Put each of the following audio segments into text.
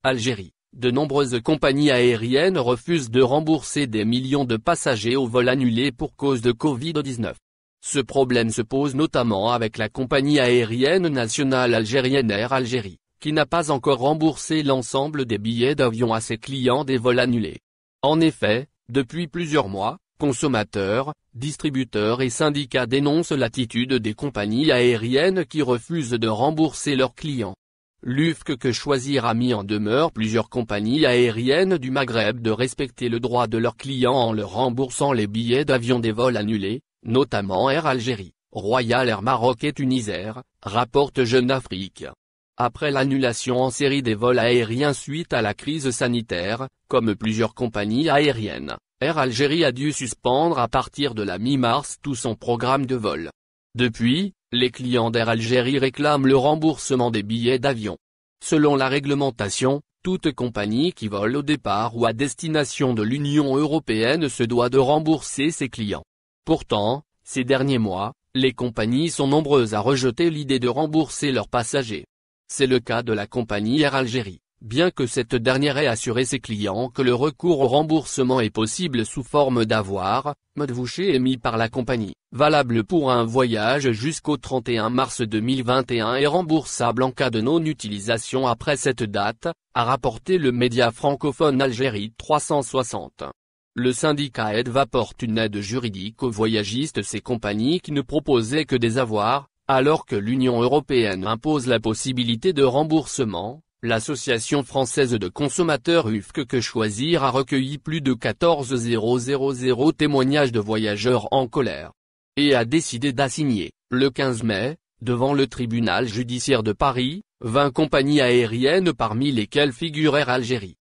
Algérie. De nombreuses compagnies aériennes refusent de rembourser des millions de passagers aux vols annulés pour cause de Covid-19. Ce problème se pose notamment avec la compagnie aérienne nationale algérienne Air Algérie, qui n'a pas encore remboursé l'ensemble des billets d'avion à ses clients des vols annulés. En effet, depuis plusieurs mois, consommateurs, distributeurs et syndicats dénoncent l'attitude des compagnies aériennes qui refusent de rembourser leurs clients. L'UFC Que Choisir a mis en demeure plusieurs compagnies aériennes du Maghreb de respecter le droit de leurs clients en leur remboursant les billets d'avion des vols annulés, notamment Air Algérie, Royal Air Maroc et Tunisair, rapporte Jeune Afrique. Après l'annulation en série des vols aériens suite à la crise sanitaire, comme plusieurs compagnies aériennes, Air Algérie a dû suspendre à partir de la mi-mars tout son programme de vol. Depuis, les clients d'Air Algérie réclament le remboursement des billets d'avion. Selon la réglementation, toute compagnie qui vole au départ ou à destination de l'Union européenne se doit de rembourser ses clients. Pourtant, ces derniers mois, les compagnies sont nombreuses à rejeter l'idée de rembourser leurs passagers. C'est le cas de la compagnie Air Algérie, bien que cette dernière ait assuré ses clients que le recours au remboursement est possible sous forme d'avoir, mode voucher émis par la compagnie, valable pour un voyage jusqu'au 31 mars 2021 et remboursable en cas de non-utilisation après cette date, a rapporté le média francophone Algérie 360. Le syndicat Aide apporte une aide juridique aux voyagistes ces compagnies qui ne proposaient que des avoirs, alors que l'Union européenne impose la possibilité de remboursement. L'Association française de consommateurs UFC Que Choisir a recueilli plus de 14 000 témoignages de voyageurs en colère. Et a décidé d'assigner, le 15 mai, devant le tribunal judiciaire de Paris, 20 compagnies aériennes parmi lesquelles figure Air Algérie.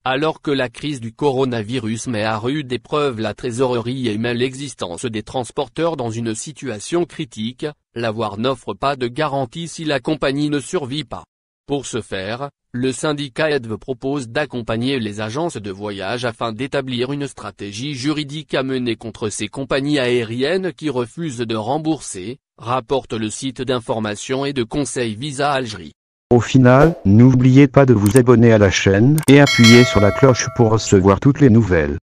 Alors que la crise du coronavirus met à rude épreuve la trésorerie et met l'existence des transporteurs dans une situation critique, l'avoir n'offre pas de garantie si la compagnie ne survit pas. Pour ce faire, le syndicat Aide propose d'accompagner les agences de voyage afin d'établir une stratégie juridique à mener contre ces compagnies aériennes qui refusent de rembourser, rapporte le site d'information et de conseil Visa Algérie. Au final, n'oubliez pas de vous abonner à la chaîne et appuyer sur la cloche pour recevoir toutes les nouvelles.